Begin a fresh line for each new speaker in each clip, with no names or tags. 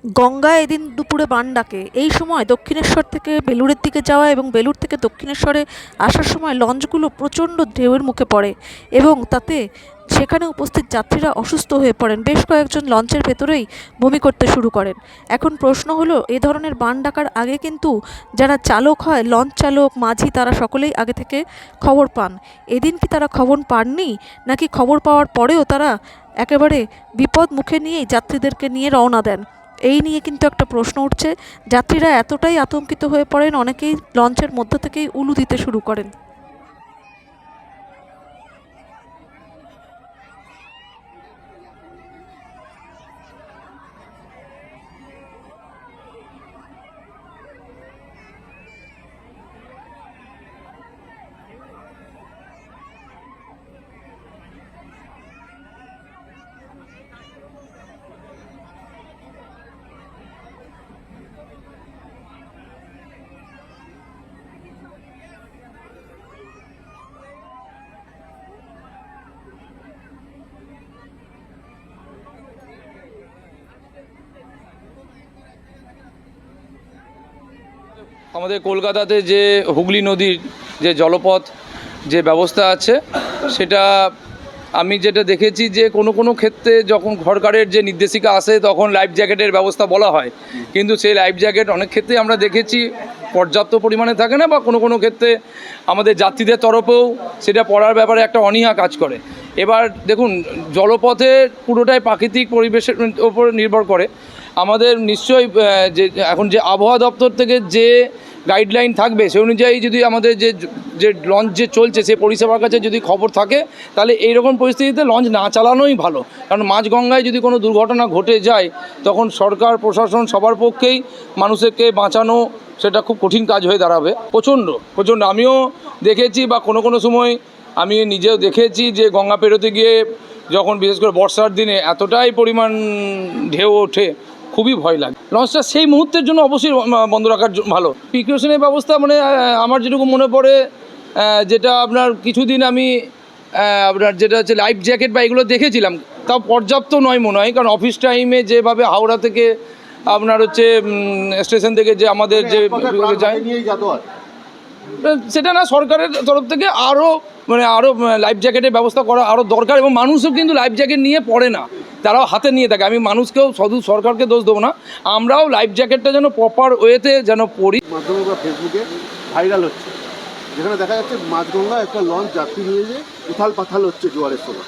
গঙ্গা এদিন দুপুরে বান ডাকে। এই সময় দক্ষিণেশ্বর থেকে বেলুড়ের দিকে যাওয়া এবং বেলুড় থেকে দক্ষিণেশ্বরে আসার সময় লঞ্চগুলো প্রচণ্ড ঢেউয়ের মুখে পড়ে এবং তাতে সেখানে উপস্থিত যাত্রীরা অসুস্থ হয়ে পড়েন। বেশ কয়েকজন লঞ্চের ভেতরেই বমি করতে শুরু করেন। এখন প্রশ্ন হলো, এ ধরনের বান ডাকার আগে কিন্তু যারা চালক হয়, লঞ্চ চালক, মাঝি, তারা সকলেই আগে থেকে খবর পান। এদিন কি তারা খবর পাননি, নাকি খবর পাওয়ার পরেও তারা একেবারে বিপদ মুখে নিয়েই যাত্রীদেরকে নিয়ে রওনা দেন? এই নিয়ে কিন্তু একটা প্রশ্ন উঠছে। যাত্রীরা এতটাই আতঙ্কিত হয়ে পড়েন, অনেকেই লঞ্চের মধ্য থেকেই উলু দিতে শুরু করেন।
আমাদের কলকাতাতে যে হুগলি নদীর যে জলপথ যে ব্যবস্থা আছে, সেটা আমি যেটা দেখেছি যে কোনো ক্ষেত্রে যখন সরকারের যে নির্দেশিকা আসে তখন লাইফ জ্যাকেটের ব্যবস্থা বলা হয়, কিন্তু সেই লাইফ জ্যাকেট অনেক ক্ষেত্রে আমরা দেখেছি পর্যাপ্ত পরিমাণে থাকে না, বা কোনো ক্ষেত্রে আমাদের যাত্রীদের তরফেও সেটা পড়ার ব্যাপারে একটা অনীহা কাজ করে। এবার দেখুন, জলপথে পুরোটাই প্রাকৃতিক পরিবেশের ওপর নির্ভর করে। আমাদের নিশ্চয়ই যে এখন যে আবহাওয়া দপ্তর থেকে যে গাইডলাইন থাকবে সে অনুযায়ী যদি আমাদের যে লঞ্চ যে চলছে সে পরিষেবার কাছে যদি খবর থাকে, তাহলে এইরকম পরিস্থিতিতে লঞ্চ না চালানোই ভালো। কারণ মাঝগঙ্গায় যদি কোনো দুর্ঘটনা ঘটে যায়, তখন সরকার প্রশাসন সবার পক্ষেই মানুষকে বাঁচানো সেটা খুব কঠিন কাজ হয়ে দাঁড়াবে। প্রচণ্ড আমিও দেখেছি, বা কোনো সময় আমি নিজেও দেখেছি যে গঙ্গা পেরোতে গিয়ে যখন বিশেষ করে বর্ষার দিনে এতটাই পরিমাণ ঢেউ ওঠে, খুবই ভয় লাগে। লঞ্চটা সেই মুহূর্তের জন্য অবশ্যই বন্ধ রাখার ভালো। প্রিকশনের ব্যবস্থা মানে আমার যেটুকু মনে পড়ে, যেটা আপনার কিছুদিন আমি আপনার যেটা হচ্ছে লাইফ জ্যাকেট বা এগুলো দেখেছিলাম, তাও পর্যাপ্ত নয় মনে হয়। কারণ অফিস টাইমে যেভাবে হাওড়া থেকে আপনার হচ্ছে স্টেশন থেকে যে আমাদের যে যায়, সেটা না, সরকারের তরফ থেকে আরও লাইফ জ্যাকেটের ব্যবস্থা করা আরও দরকার। এবং মানুষও কিন্তু লাইফ জ্যাকেট নিয়ে পড়ে না, তারাও হাতে নিয়ে থাকে। আমি মানুষকেও শুধু সরকারকে দোষ দেবো না, আমরাও লাইফ জ্যাকেটটা যেন প্রপার ওয়েতে যেন পড়ি।
মাধ্যমে বা ফেসবুকে ভাইরাল হচ্ছে, যেখানে দেখা যাচ্ছে মাঝগঙ্গা একটা লঞ্চ যাত্রী নিয়ে যে উথাল পাথাল হচ্ছে জোয়ারের সময়।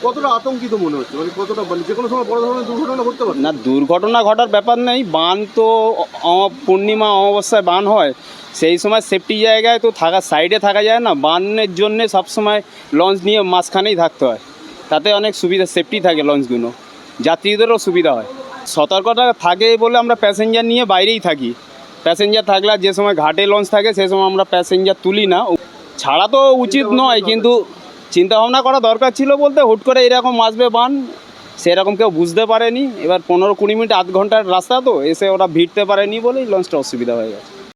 কতটা আতঙ্কিত মনে হচ্ছে, মানে কতটা যে কোনো সময় বড় ধরনের দুর্ঘটনা ঘটতে পারে?
না, দুর্ঘটনা ঘটার ব্যাপার নেই। বান তো পূর্ণিমা অমাবস্যায় বান হয়, সেই সময় সেফটি জায়গায় তো সাইডে থাকা যায় না। বানের জন্যে সবসময় লঞ্চ নিয়ে মাঝখানেই থাকতে হয়, তাতে অনেক সুবিধা, সেফটি থাকে লঞ্চগুলো, যাত্রীদেরও সুবিধা হয়। সতর্কতা থাকে বলে আমরা প্যাসেঞ্জার নিয়ে বাইরেই থাকি। প্যাসেঞ্জার থাকলে যে সময় ঘাটে লঞ্চ থাকে সেই সময় আমরা প্যাসেঞ্জার তুলি না। ছাড়া তো উচিত নয়, কিন্তু চিন্তাভাবনা করা দরকার ছিল বলতে হুট করে এরকম আসবে বান, সেরকম কেউ বুঝতে পারেনি। এবার 15-20 মিনিট আধ ঘন্টার রাস্তা তো এসে ওরা ভিড়তে পারেনি বলেই লঞ্চটা অসুবিধা হয়ে গেছে।